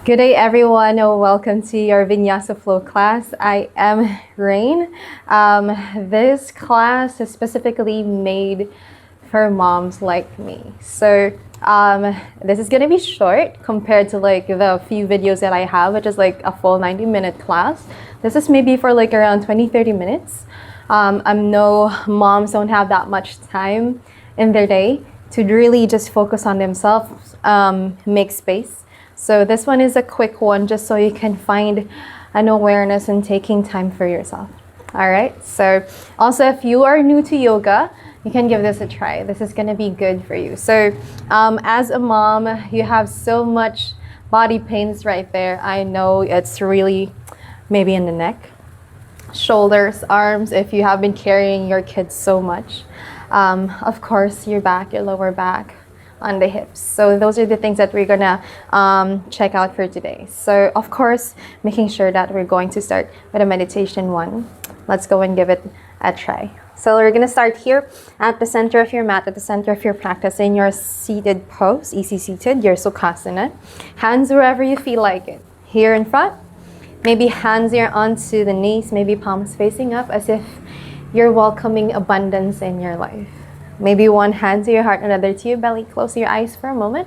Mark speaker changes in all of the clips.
Speaker 1: Good day, everyone. Welcome to your Vinyasa Flow class. I am Rain. This class is specifically made for moms like me. So this is going to be short compared to like the few videos that I have, which is like a full 90-minute class. This is maybe for like around 20-30 minutes. I know moms don't have that much time in their day to really just focus on themselves, make space. So this one is a quick one just so you can find an awareness and taking time for yourself. All right. So also, if you are new to yoga, you can give this a try. This is going to be good for you. So as a mom, you have so much body pains right there. I know it's really maybe in the neck, shoulders, arms, if you have been carrying your kids so much. Of course, your back, your lower back, on the hips. So those are the things that we're gonna check out for today. So of course, making sure that we're going to start with a meditation one. Let's go and give it a try. So we're gonna start here at the center of your mat, at the center of your practice, in your seated pose, easy seated, your Sukhasana. Hands wherever you feel like it. Here in front, maybe hands here onto the knees, maybe palms facing up as if you're welcoming abundance in your life. Maybe one hand to your heart, another to your belly. Close your eyes for a moment.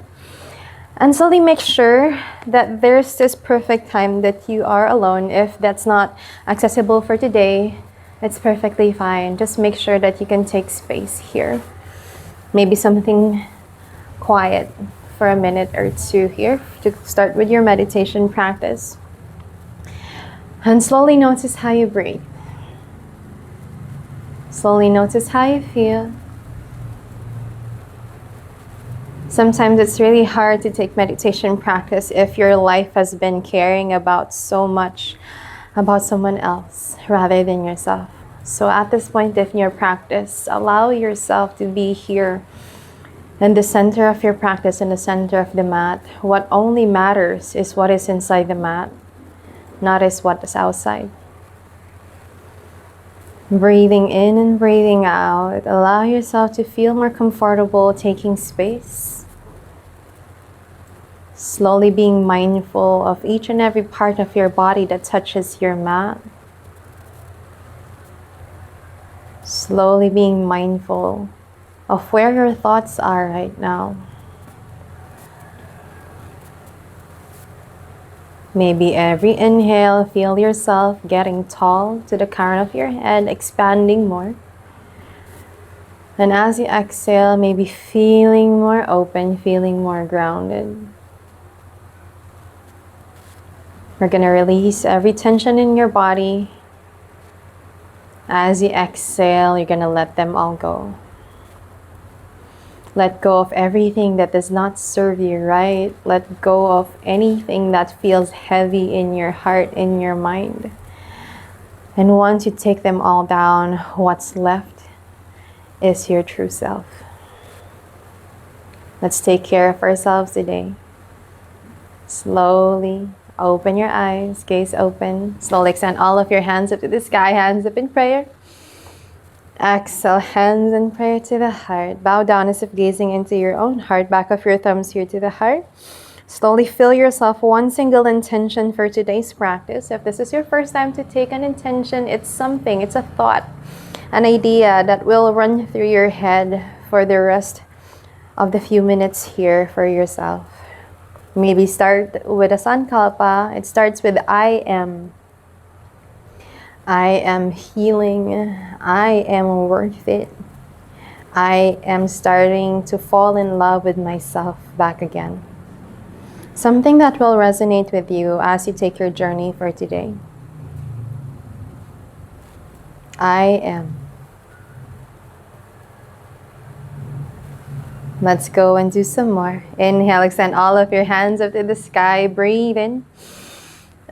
Speaker 1: And slowly make sure that there's this perfect time that you are alone. If that's not accessible for today, it's perfectly fine. Just make sure that you can take space here. Maybe something quiet for a minute or two here to start with your meditation practice. And slowly notice how you breathe. Slowly notice how you feel. Sometimes it's really hard to take meditation practice if your life has been caring about so much about someone else rather than yourself. So at this point in your practice, allow yourself to be here in the center of your practice, in the center of the mat. What only matters is what is inside the mat, not is what is outside. Breathing in and breathing out, allow yourself to feel more comfortable taking space. Slowly being mindful of each and every part of your body that touches your mat. Slowly being mindful of where your thoughts are right now. Maybe every inhale, feel yourself getting tall to the crown of your head, expanding more. And as you exhale, maybe feeling more open, feeling more grounded. We're going to release every tension in your body. As you exhale, you're going to let them all go. Let go of everything that does not serve you right. Let go of anything that feels heavy in your heart, in your mind. And once you take them all down, what's left is your true self. Let's take care of ourselves today. Slowly open your eyes, gaze open. Slowly extend all of your hands up to the sky, hands up in prayer. Exhale, hands in prayer to the heart. Bow down as if gazing into your own heart. Back of your thumbs here to the heart. Slowly fill yourself one single intention for today's practice. If this is your first time to take an intention, it's something, it's a thought, an idea that will run through your head for the rest of the few minutes here for yourself. Maybe start with a sankalpa. It starts with I am. I am healing. I am worth it. I am starting to fall in love with myself back again. Something that will resonate with you as you take your journey for today. I am. Let's go and do some more. Inhale, extend all of your hands up to the sky. Breathe in.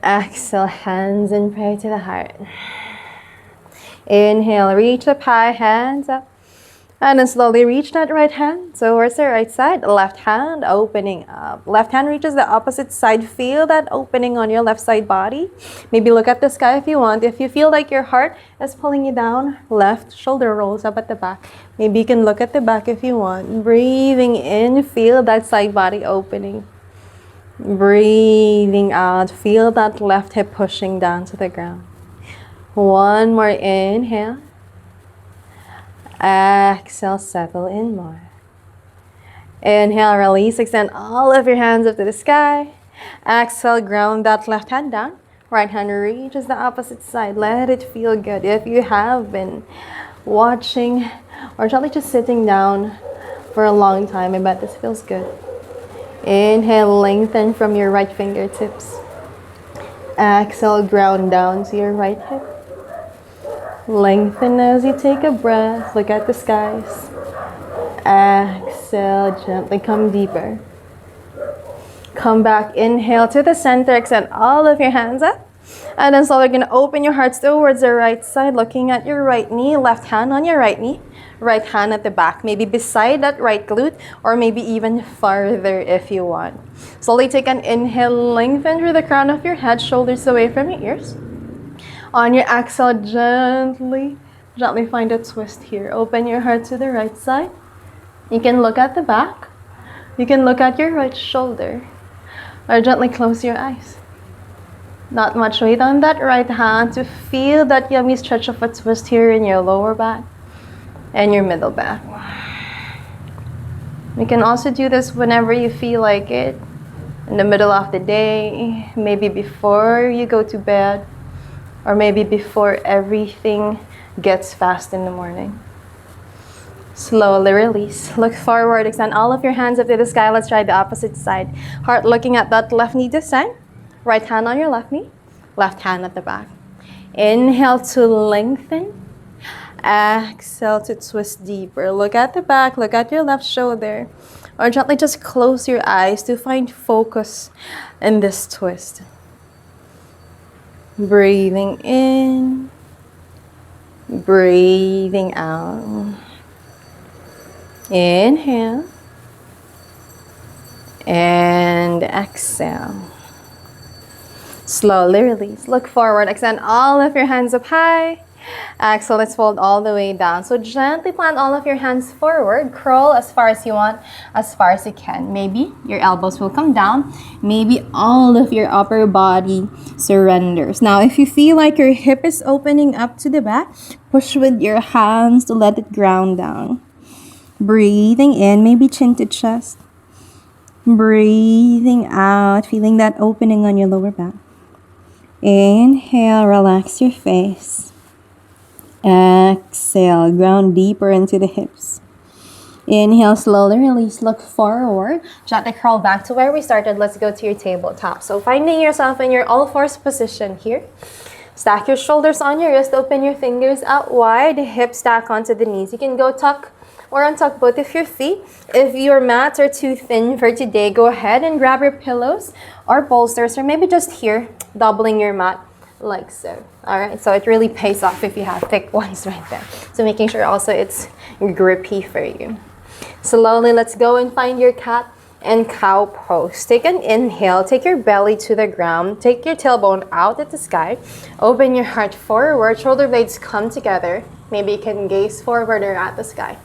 Speaker 1: Exhale, hands in prayer to the heart. Inhale, reach up high, hands up. And then slowly reach that right hand towards the right side. Left hand opening up. Left hand reaches the opposite side. Feel that opening on your left side body. Maybe look at the sky if you want. If you feel like your heart is pulling you down, left shoulder rolls up at the back. Maybe you can look at the back if you want. Breathing in, feel that side body opening. Breathing out. Feel that left hip pushing down to the ground. One more inhale. Exhale, settle in more. Inhale, release, extend all of your hands up to the sky. Exhale, ground that left hand down. Right hand reaches the opposite side. Let it feel good. If you have been watching or just sitting down for a long time, I bet this feels good. Inhale, lengthen from your right fingertips. Exhale, ground down to your right hip. Lengthen as you take a breath. Look at the skies. Exhale, gently come deeper. Come back, inhale to the center, extend all of your hands up. And then slowly going to open your hearts towards the right side, looking at your right knee, left hand on your right knee, right hand at the back, maybe beside that right glute, or maybe even farther if you want. Slowly take an inhale, lengthen through the crown of your head, shoulders away from your ears. On your exhale, gently find a twist here. Open your heart to the right side. You can look at the back. You can look at your right shoulder. Or gently close your eyes. Not much weight on that right hand to feel that yummy stretch of a twist here in your lower back and your middle back. You can also do this whenever you feel like it. In the middle of the day, maybe before you go to bed, or maybe before everything gets fast in the morning. Slowly release. Look forward. Extend all of your hands up to the sky. Let's try the opposite side. Heart looking at that left knee descend. Right hand on your left knee. Left hand at the back. Inhale to lengthen. Exhale to twist deeper. Look at the back. Look at your left shoulder. Or gently just close your eyes to find focus in this twist. Breathing in. Breathing out. Inhale and exhale. Slowly release. Look forward. Extend all of your hands up high. Exhale. Let's fold all the way down. So gently plant all of your hands forward. Curl as far as you want, as far as you can. Maybe your elbows will come down. Maybe all of your upper body surrenders. Now, if you feel like your hip is opening up to the back, push with your hands to let it ground down. Breathing in, maybe chin to chest. Breathing out, feeling that opening on your lower back. Inhale, relax your face. Exhale, ground deeper into the hips. Inhale, slowly release, look forward. Gently crawl back to where we started. Let's go to your tabletop. So finding yourself in your all-fours position here. Stack your shoulders on your wrist, open your fingers out wide, hips stack onto the knees. You can go tuck or untuck both of your feet. If your mats are too thin for today, go ahead and grab your pillows or bolsters, or maybe just here, doubling your mat like so. All right, so it really pays off if you have thick ones right there. So making sure also it's grippy for you. Slowly, let's go and find your cat and cow pose. Take an inhale, take your belly to the ground, take your tailbone out at the sky, open your heart forward, shoulder blades come together. Maybe you can gaze forward or at the sky.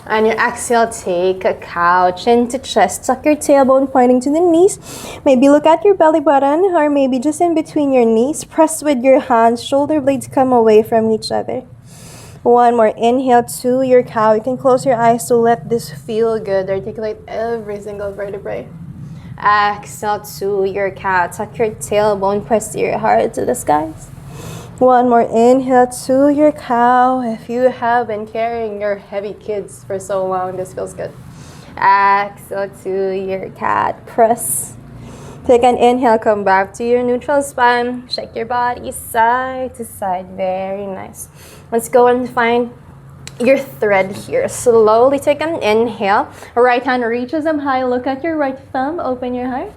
Speaker 1: And your exhale, take a cow, chin to chest, tuck your tailbone pointing to the knees. Maybe look at your belly button, or maybe just in between your knees. Press with your hands, shoulder blades come away from each other. One more inhale to your cow. You can close your eyes to let this feel good. Articulate every single vertebrae. Exhale to your cow. Tuck your tailbone, press your heart to the skies. One more inhale to your cow. If you have been carrying your heavy kids for so long, this feels good. Exhale to your cat. Press. Take an inhale, come back to your neutral spine. Shake your body side to side. Very nice. Let's go and find your thread here. Slowly take an inhale. Right hand reaches up high. Look at your right thumb. Open your heart.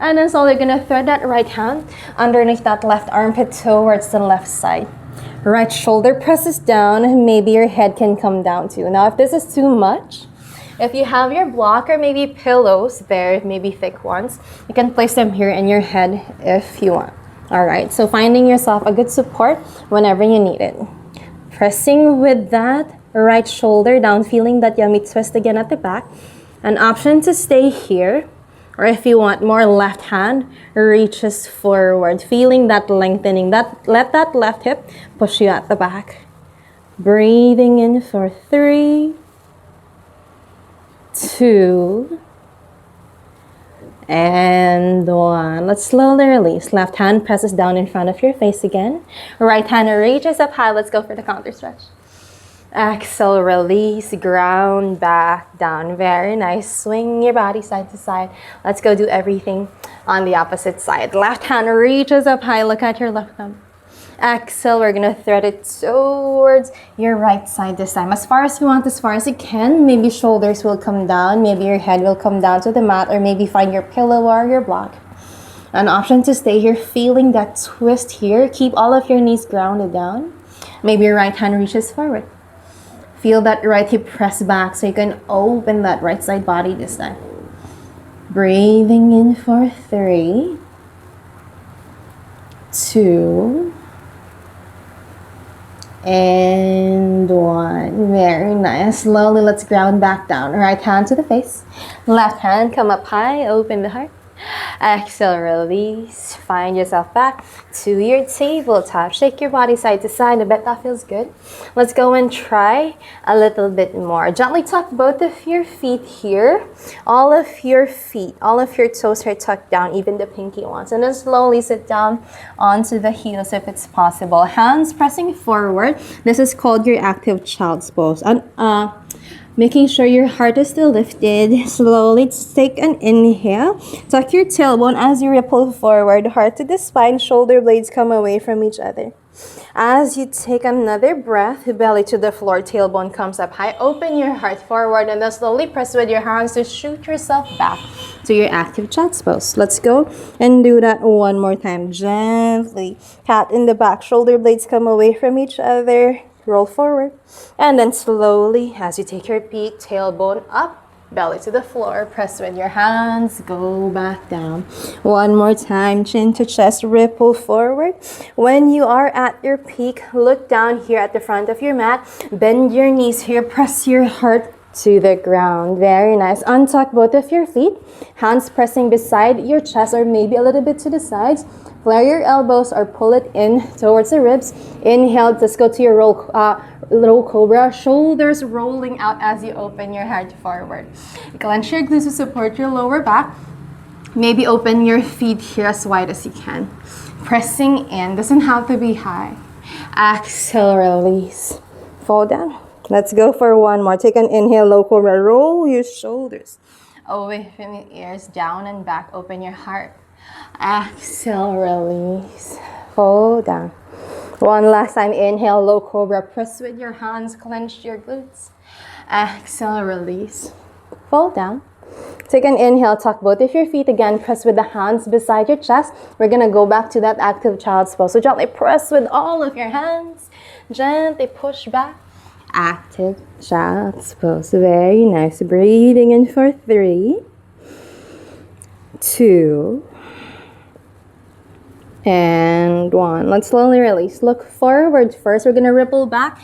Speaker 1: And then slowly you're gonna thread that right hand underneath that left armpit towards the left side. Right shoulder presses down. Maybe your head can come down too. Now, if this is too much, if you have your block or maybe pillows there, maybe thick ones, you can place them here in your head if you want. All right, so finding yourself a good support whenever you need it. Pressing with that right shoulder down, feeling that yummy twist again at the back. An option to stay here, Or if you want more, left hand reaches forward, feeling that lengthening. Let that left hip push you at the back. Breathing in for 3, 2, and 1. Let's slowly release. Left hand presses down in front of your face again. Right hand reaches up high. Let's go for the counter stretch. Exhale, release, ground back down. Very nice. Swing your body side to side. Let's go do everything on the opposite side. Left hand reaches up high. Look at your left thumb. Exhale, we're gonna thread it towards your right side this time. As far as you want, as far as you can. Maybe shoulders will come down. Maybe your head will come down to the mat, or maybe find your pillow or your block. An option to stay here, feeling that twist here. Keep all of your knees grounded down. Maybe your right hand reaches forward. Feel that right hip press back so you can open that right side body this time. Breathing in for 3, 2, and 1. Very nice. Slowly, let's ground back down. Right hand to the face. Left hand come up high. Open the heart. Exhale, release. Find yourself back to your tabletop. Shake your body side to side. I bet that feels good. Let's go and try a little bit more. Gently tuck both of your feet here. All of your feet, all of your toes are tucked down, even the pinky ones. And then slowly sit down onto the heels if it's possible. Hands pressing forward. This is called your active child's pose. And making sure your heart is still lifted. Slowly take an inhale. Tuck your tailbone as you ripple forward. Heart to the spine. Shoulder blades come away from each other. As you take another breath, belly to the floor, tailbone comes up high. Open your heart forward and then slowly press with your hands to shoot yourself back to your active child's pose. Let's go and do that one more time. Gently. Cat in the back. Shoulder blades come away from each other. Roll forward, and then slowly, as you take your peak, tailbone up, belly to the floor, press with your hands, go back down. One more time, chin to chest, ripple forward. When you are at your peak, look down here at the front of your mat, bend your knees here, press your heart to the ground. Very nice. Untuck both of your feet, hands pressing beside your chest or maybe a little bit to the sides. Flare your elbows or pull it in towards the ribs. Inhale, let's go to your low cobra. Shoulders rolling out as you open your heart forward. Clench your glutes to support your lower back. Maybe open your feet here as wide as you can. Pressing in, doesn't have to be high. Exhale, release. Fall down. Let's go for one more. Take an inhale, low cobra. Roll your shoulders away from your ears, down and back. Open your heart. Exhale, release. Fall down. One last time. Inhale, low cobra. Press with your hands, clench your glutes. Exhale, release. Fall down. Take an inhale, tuck both of your feet again. Press with the hands beside your chest. We're gonna go back to that active child's pose. So gently press with all of your hands. Gently push back. Active child's pose. Very nice. Breathing in for 3, 2, and 1. Let's slowly release. Look forward first. We're gonna ripple back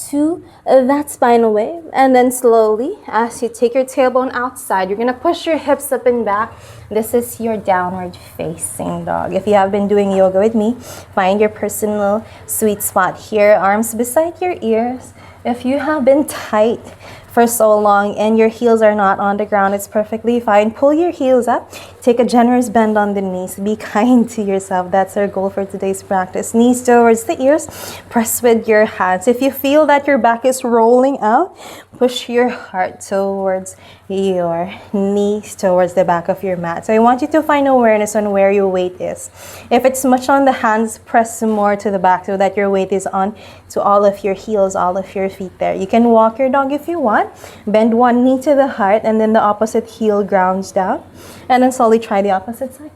Speaker 1: to that spinal wave, and then slowly, as you take your tailbone outside, you're gonna push your hips up and back. This is your downward facing dog. If you have been doing yoga with me, find your personal sweet spot here. Arms beside your ears. If you have been tight for so long and your heels are not on the ground, it's perfectly fine. Pull your heels up. Take a generous bend on the knees. Be kind to yourself. That's our goal for today's practice. Knees towards the ears. Press with your hands. If you feel that your back is rolling out, push your heart towards your knees, towards the back of your mat. So I want you to find awareness on where your weight is. If it's much on the hands, press more to the back so that your weight is on to all of your heels, all of your feet there. You can walk your dog if you want. Bend one knee to the heart and then the opposite heel grounds down. And then slowly try the opposite side.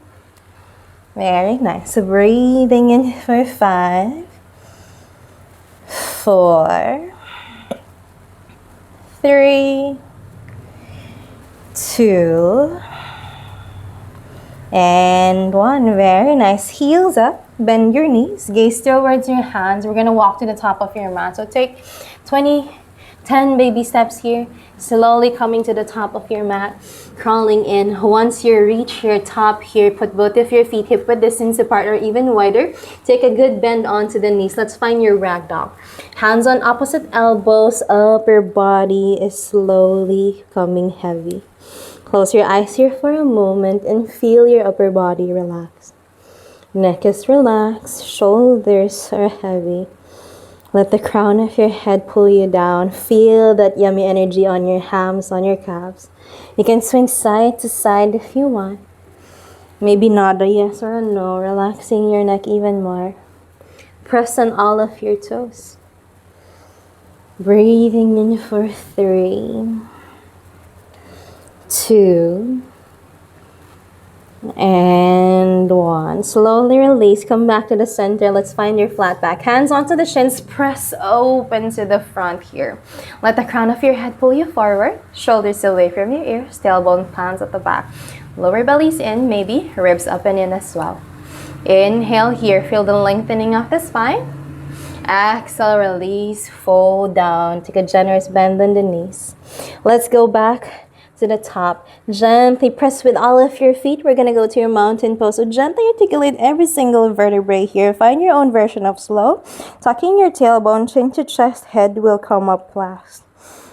Speaker 1: Very nice. So breathing in for 5, 4, 3, 2, and 1. Very nice. Heels up. Bend your knees. Gaze towards your hands. We're going to walk to the top of your mat. So take 20 10 baby steps here, slowly coming to the top of your mat, crawling in. Once you reach your top here, put both of your feet hip-width distance apart or even wider. Take a good bend onto the knees. Let's find your ragdoll. Hands on opposite elbows, upper body is slowly coming heavy. Close your eyes here for a moment and feel your upper body relax. Neck is relaxed, shoulders are heavy. Let the crown of your head pull you down. Feel that yummy energy on your hams, on your calves. You can swing side to side if you want. Maybe nod a yes or a no, relaxing your neck even more. Press on all of your toes. Breathing in for 3, 2, and 1. Slowly release. Come back to the center. Let's find your flat back. Hands onto the shins. Press open to the front here. Let the crown of your head pull you forward. Shoulders away from your ears. Tailbone plants at the back. Lower belly's in. Maybe ribs up and in as well. Inhale here. Feel the lengthening of the spine. Exhale, release. Fold down. Take a generous bend in the knees. Let's go back to the top. Gently press with all of your feet. We're going to go to your mountain pose. So gently articulate every single vertebrae here. Find your own version of slow. Tucking your tailbone, chin to chest, head will come up last.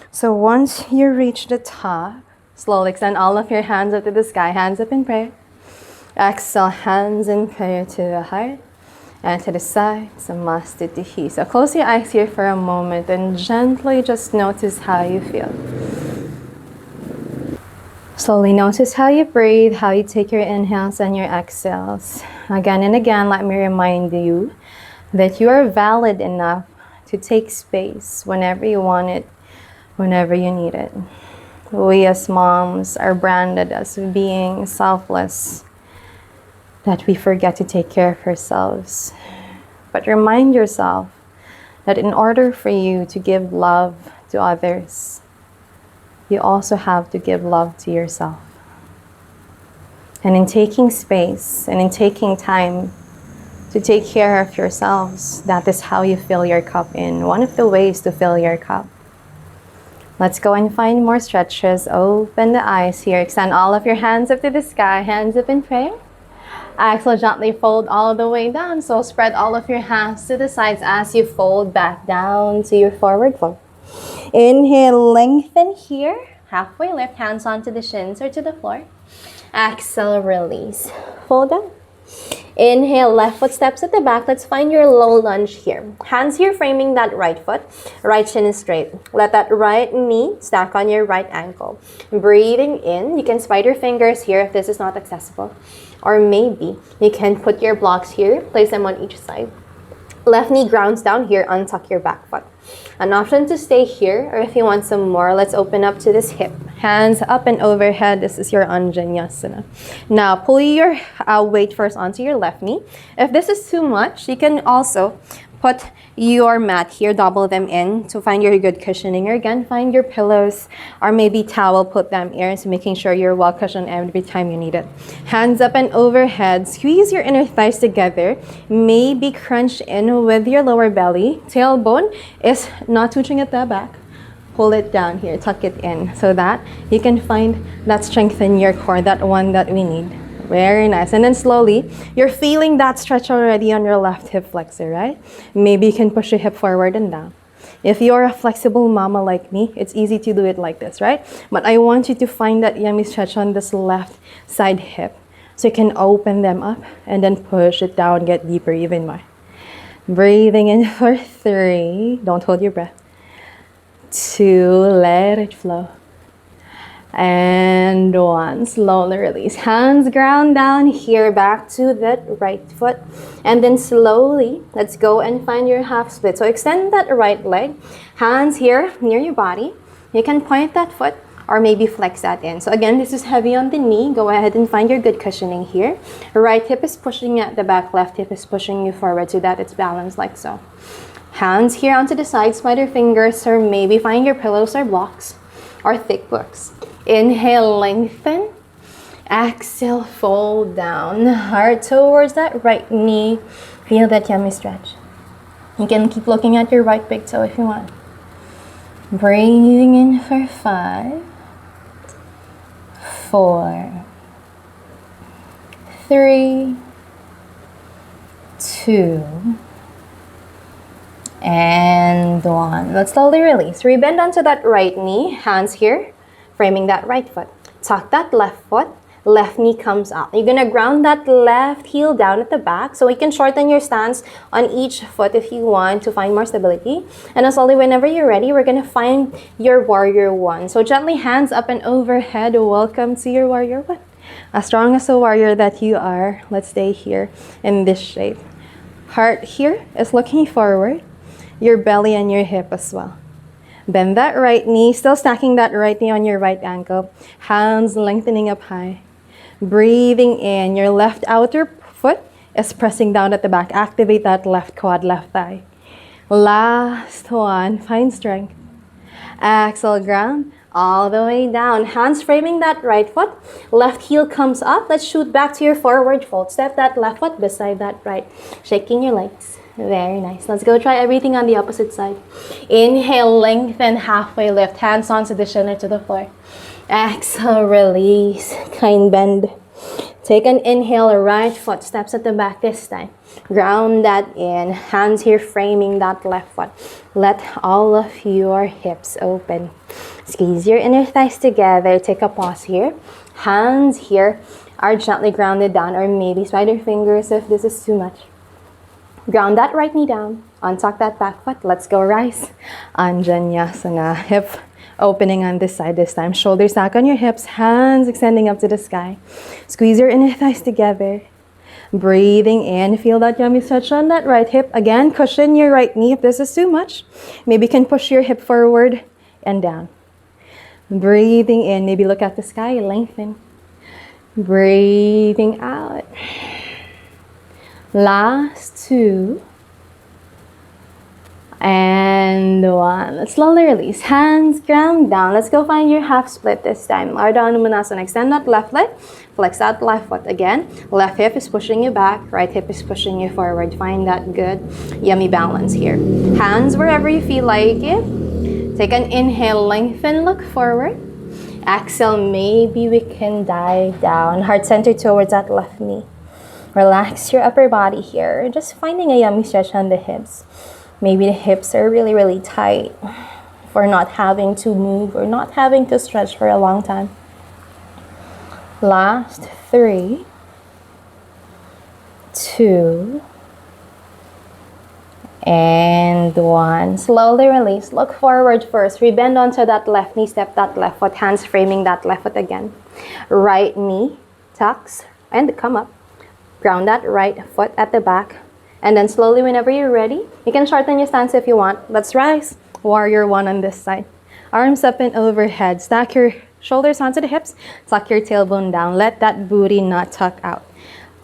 Speaker 1: So once you reach the top, slowly extend all of your hands up to the sky. Hands up in prayer. Exhale, hands in prayer to the heart and to the side. Namaste Tihi. So close your eyes here for a moment and gently just notice how you feel. Slowly notice how you breathe, how you take your inhales and your exhales. Again and again, let me remind you that you are valid enough to take space whenever you want it, whenever you need it. We as moms are branded as being selfless, that we forget to take care of ourselves. But remind yourself that in order for you to give love to others, you also have to give love to yourself. And in taking space and in taking time to take care of yourselves, that is how you fill your cup in. One of the ways to fill your cup. Let's go and find more stretches. Open the eyes here. Extend all of your hands up to the sky. Hands up in prayer. Exhale, gently fold all the way down. So spread all of your hands to the sides as you fold back down to your forward fold. Inhale, lengthen here. Halfway lift, hands onto the shins or to the floor. Exhale, release. Fold down. Inhale, left foot steps at the back. Let's find your low lunge here. Hands here framing that right foot. Right shin is straight. Let that right knee stack on your right ankle. Breathing in. You can spider fingers here if this is not accessible. Or maybe you can put your blocks here. Place them on each side. Left knee grounds down here. Untuck your back foot. An option to stay here, or if you want some more, let's open up to this hip. Hands up and overhead. This is your Vinyasa. Now, pull your weight first onto your left knee. If this is too much, you can also put your mat here, double them in to find your good cushioning. Or again, find your pillows or maybe towel, put them here, so making sure you're well cushioned every time you need it. Hands up and overhead. Squeeze your inner thighs together. Maybe crunch in with your lower belly. Tailbone is not touching at the back. Pull it down here, tuck it in so that you can find that strength in your core, that one that we need. Very nice. And then slowly, you're feeling that stretch already on your left hip flexor, right? Maybe you can push your hip forward and down. If you're a flexible mama like me, it's easy to do it like this, right? But I want you to find that yummy stretch on this left side hip. So you can open them up and then push it down, get deeper even more. Breathing in for 3. Don't hold your breath. 2, let it flow. And 1, slowly release. Hands ground down here, back to that right foot. And then slowly, let's go and find your half split. So extend that right leg. Hands here near your body. You can point that foot or maybe flex that in. So again, this is heavy on the knee. Go ahead and find your good cushioning here. Right hip is pushing at the back. Left hip is pushing you forward so that it's balanced like so. Hands here onto the side, spider fingers, or maybe find your pillows or blocks or thick books. Inhale, lengthen. Exhale, fold down. Heart towards that right knee. Feel that yummy stretch. You can keep looking at your right big toe if you want. Breathing in for 5, 4, 3, 2, and 1. Let's slowly release. Rebend onto that right knee, hands here, framing that right foot. Tuck that left foot, left knee comes up. You're gonna ground that left heel down at the back so you can shorten your stance on each foot if you want to find more stability. And then slowly, whenever you're ready, we're gonna find your warrior 1. So gently hands up and overhead. Welcome to your warrior 1. As strong as a warrior that you are, let's stay here in this shape. Heart here is looking forward, your belly and your hip as well. Bend that right knee, still stacking that right knee on your right ankle. Hands lengthening up high. Breathing in, your left outer foot is pressing down at the back. Activate that left quad, left thigh. Last one, find strength. Exhale, ground all the way down. Hands framing that right foot. Left heel comes up. Let's shoot back to your forward fold. Step that left foot beside that right. Shaking your legs. Very nice. Let's go try everything on the opposite side. Inhale, lengthen, halfway lift. Hands onto the shin or to the floor. Exhale, release. Kind bend. Take an inhale, right foot steps at the back this time. Ground that in. Hands here framing that left foot. Let all of your hips open. Squeeze your inner thighs together. Take a pause here. Hands here are gently grounded down, or maybe spider fingers if this is too much. Ground that right knee down. Untuck that back foot. Let's go rise. Anjaneyasana. Hip opening on this side this time. Shoulders back on your hips. Hands extending up to the sky. Squeeze your inner thighs together. Breathing in. Feel that yummy stretch on that right hip. Again, cushion your right knee if this is too much. Maybe you can push your hip forward and down. Breathing in. Maybe look at the sky. Lengthen. Breathing out. Last 2. And 1. Let's slowly release. Hands ground down. Let's go find your half split this time. Ardha Hanumanasana. Extend that left leg. Flex that left foot again. Left hip is pushing you back. Right hip is pushing you forward. Find that good, yummy balance here. Hands wherever you feel like it. Take an inhale. Lengthen. Look forward. Exhale. Maybe we can dive down. Heart center towards that left knee. Relax your upper body here. Just finding a yummy stretch on the hips. Maybe the hips are really, really tight for not having to move or not having to stretch for a long time. Last 3, 2, and 1. Slowly release. Look forward first. Rebend onto that left knee. Step that left foot. Hands framing that left foot again. Right knee tucks and come up. Ground that right foot at the back. And then slowly, whenever you're ready, you can shorten your stance if you want. Let's rise. Warrior 1 on this side. Arms up and overhead. Stack your shoulders onto the hips. Tuck your tailbone down. Let that booty not tuck out.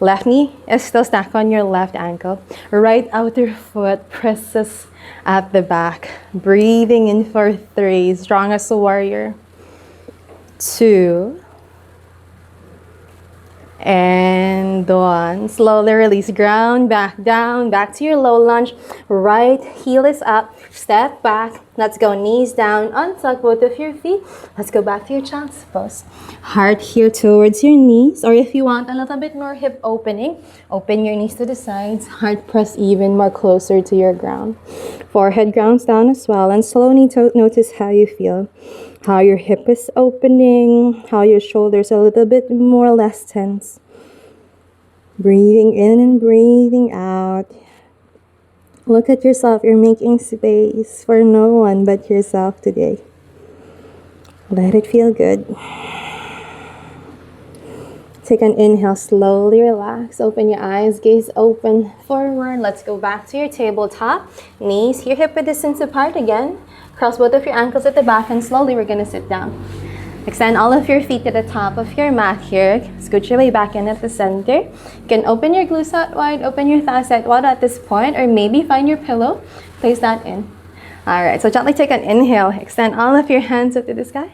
Speaker 1: Left knee is still stacked on your left ankle. Right outer foot presses at the back. Breathing in for 3. Strong as a warrior. 2. And 1. Slowly release. Ground back down. Back to your low lunge. Right heel is up. Step back. Let's go. Knees down. Untuck both of your feet. Let's go back to your child's pose. Heart here towards your knees. Or if you want a little bit more hip opening, open your knees to the sides. Heart press even more closer to your ground. Forehead grounds down as well. And slowly notice how you feel. How your hip is opening, how your shoulders are a little bit more or less tense. Breathing in and breathing out. Look at yourself. You're making space for no one but yourself today. Let it feel good. Take an inhale, slowly relax. Open your eyes, gaze open forward. Let's go back to your tabletop. Knees here, hip width distance apart again. Cross both of your ankles at the back and slowly we're gonna sit down. Extend all of your feet to the top of your mat here. Scoot your way back in at the center. You can open your glutes out wide, open your thighs out wide at this point, or maybe find your pillow, place that in. All right, so gently take an inhale. Extend all of your hands up to the sky.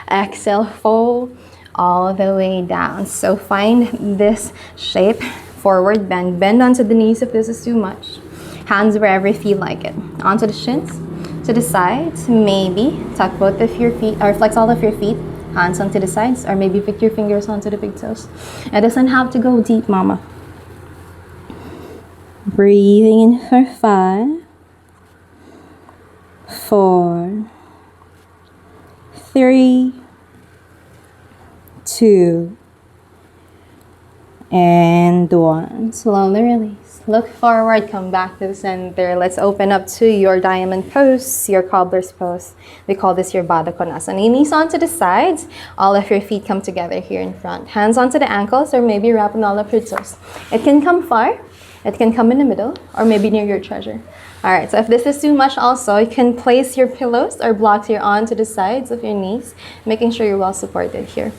Speaker 1: Exhale, fold all the way down. So find this shape, forward bend. Bend onto the knees if this is too much. Hands wherever you feel like it. Onto the shins. to the sides. Maybe tuck both of your feet or flex all of your feet, hands onto the sides, or maybe put your fingers onto the big toes. It doesn't have to go deep, mama. Breathing in for 5, 4, 3, 2, and 1. Slowly release. Look forward, come back to the center. Let's open up to your diamond pose, your cobbler's pose. We call this your Baddha Konasana. Knees onto the sides. All of your feet come together here in front. Hands onto the ankles, or maybe wrapping all of your toes. It can come far. It can come in the middle, or maybe near your treasure. All right, so if this is too much also, you can place your pillows or blocks here onto the sides of your knees, making sure you're well supported here.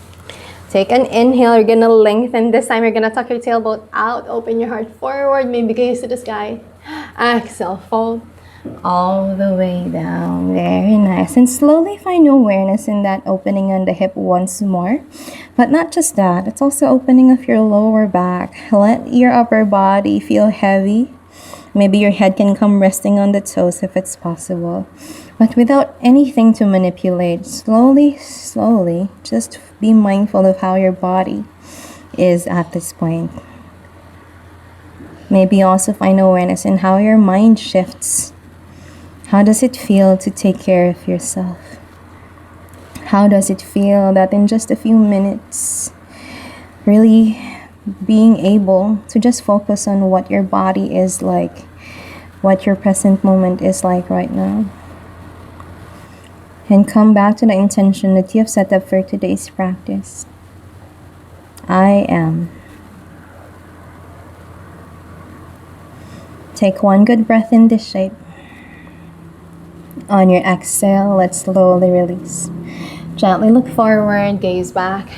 Speaker 1: Take an inhale, you're gonna lengthen. This time you're gonna tuck your tailbone out, open your heart forward, maybe gaze to the sky. Exhale, fold all the way down. Very nice. And slowly find awareness in that opening on the hip once more. But not just that, it's also opening of your lower back. Let your upper body feel heavy. Maybe your head can come resting on the toes if it's possible. But without anything to manipulate, slowly, just be mindful of how your body is at this point. Maybe also find awareness in how your mind shifts. How does it feel to take care of yourself? How does it feel that in just a few minutes, really being able to just focus on what your body is like, what your present moment is like right now? And come back to the intention that you have set up for today's practice. I am. Take one good breath in this shape. On your exhale, let's slowly release. Gently look forward, gaze back,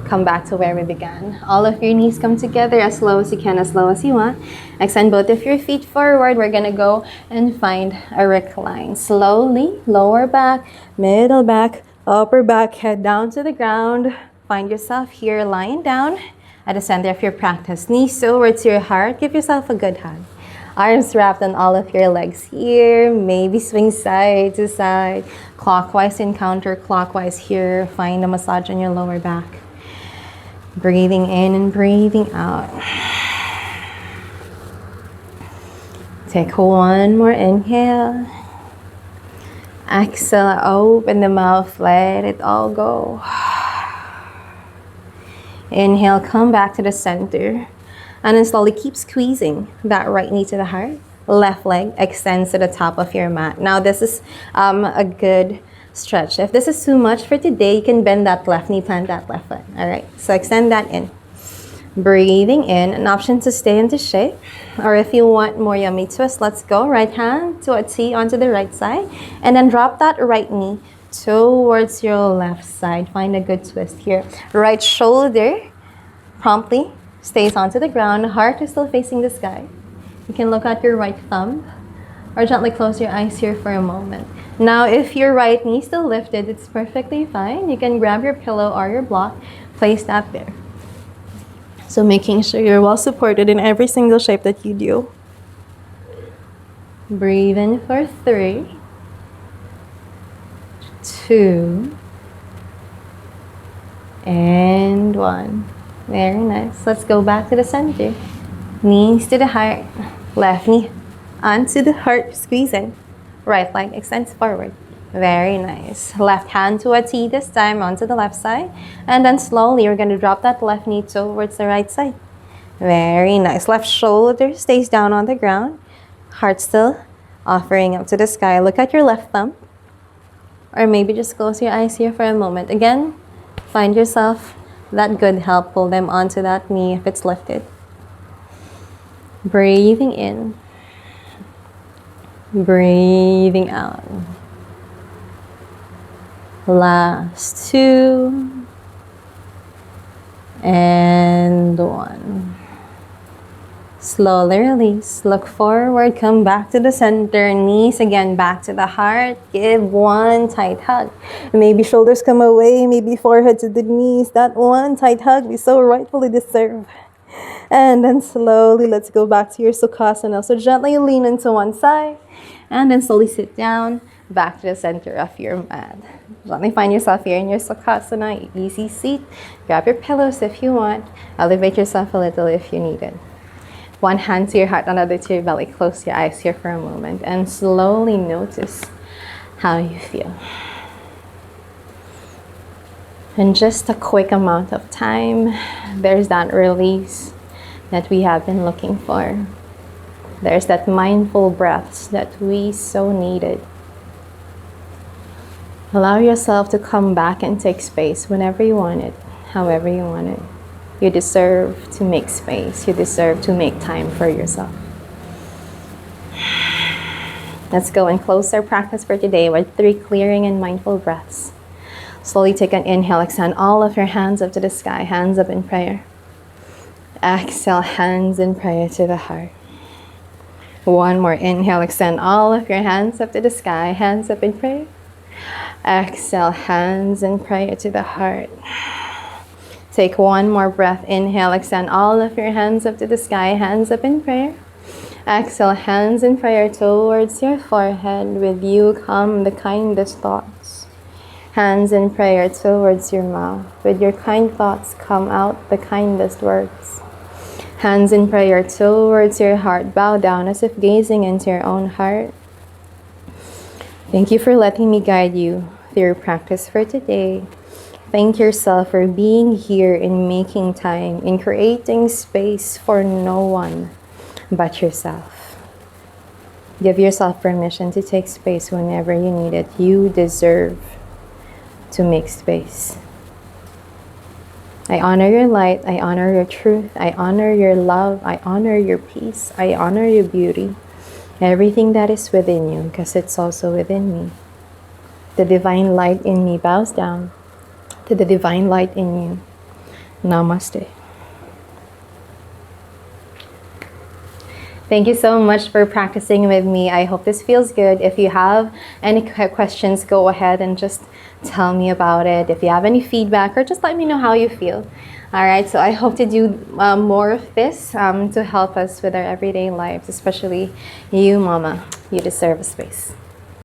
Speaker 1: come back to where we began. All of your knees come together as slow as you can, as slow as you want. Extend both of your feet forward. We're gonna go and find a recline. Slowly, lower back, middle back, upper back, head down to the ground. Find yourself here lying down at the center of your practice. Knees towards your heart. Give yourself a good hug. Arms wrapped on all of your legs here. Maybe swing side to side. Clockwise and counterclockwise here. Find a massage on your lower back. Breathing in and breathing out. Take one more inhale. Exhale, open the mouth, let it all go. Inhale, come back to the center. And then slowly keep squeezing that right knee to the heart. Left leg extends to the top of your mat. Now this is a good stretch. If this is too much for today, you can bend that left knee, plant that left foot. All right, so extend that in. Breathing in, an option to stay in this shape. Or if you want more yummy twist, let's go. Right hand to a T onto the right side. And then drop that right knee towards your left side. Find a good twist here. Right shoulder promptly stays onto the ground. Heart is still facing the sky. You can look at your right thumb or gently close your eyes here for a moment. Now, if your right knee is still lifted, it's perfectly fine. You can grab your pillow or your block, place that there. So making sure you're well supported in every single shape that you do. Breathe in for 3, 2, and 1. Very nice. Let's go back to the center. Knees to the heart. Left knee onto the heart. Squeeze in. Right leg extends forward. Very nice. Left hand to a T this time onto the left side. And then slowly you're going to drop that left knee towards the right side. Very nice. Left shoulder stays down on the ground. Heart still offering up to the sky. Look at your left thumb. Or maybe just close your eyes here for a moment. Again, find yourself that good help. Pull them onto that knee if it's lifted. Breathing in. Breathing out. Last 2 and 1. Slowly release. Look forward. Come back to the center. Knees again back to the heart. Give one tight hug. Maybe shoulders come away. Maybe forehead to the knees. That one tight hug we so rightfully deserve. And then slowly let's go back to your Sukhasana. So gently lean into one side. And then slowly sit down. back to the center of your mat. Gently find yourself here in your Sukhasana, easy seat. Grab your pillows if you want. Elevate yourself a little if you need it. One hand to your heart, another to your belly. Close your eyes here for a moment and slowly notice how you feel. In just a quick amount of time, there's that release that we have been looking for. There's that mindful breaths that we so needed. Allow yourself to come back and take space whenever you want it, however you want it. You deserve to make space. You deserve to make time for yourself. Let's go and close our practice for today with 3 clearing and mindful breaths. Slowly take an inhale, extend all of your hands up to the sky, hands up in prayer. Exhale, hands in prayer to the heart. One more inhale, extend all of your hands up to the sky, hands up in prayer. Exhale, hands in prayer to the heart. Take one more breath. Inhale, extend all of your hands up to the sky, hands up in prayer. Exhale, hands in prayer towards your forehead. With you come the kindest thoughts. Hands in prayer towards your mouth. With your kind thoughts come out the kindest words. Hands in prayer towards your heart. Bow down as if gazing into your own heart. Thank you for letting me guide you through your practice for today. Thank yourself for being here and making time, in creating space for no one but yourself. Give yourself permission to take space whenever you need it. You deserve to make space. I honor your light. I honor your truth. I honor your love. I honor your peace. I honor your beauty. Everything that is within you, because it's also within me. The divine light in me bows down to the divine light in you. Namaste. Thank you so much for practicing with me. I hope this feels good. If you have any questions, go ahead and just tell me about it. If you have any feedback, or just let me know how you feel. All right, so I hope to do more of this to help us with our everyday lives, especially you, Mama. You deserve a space.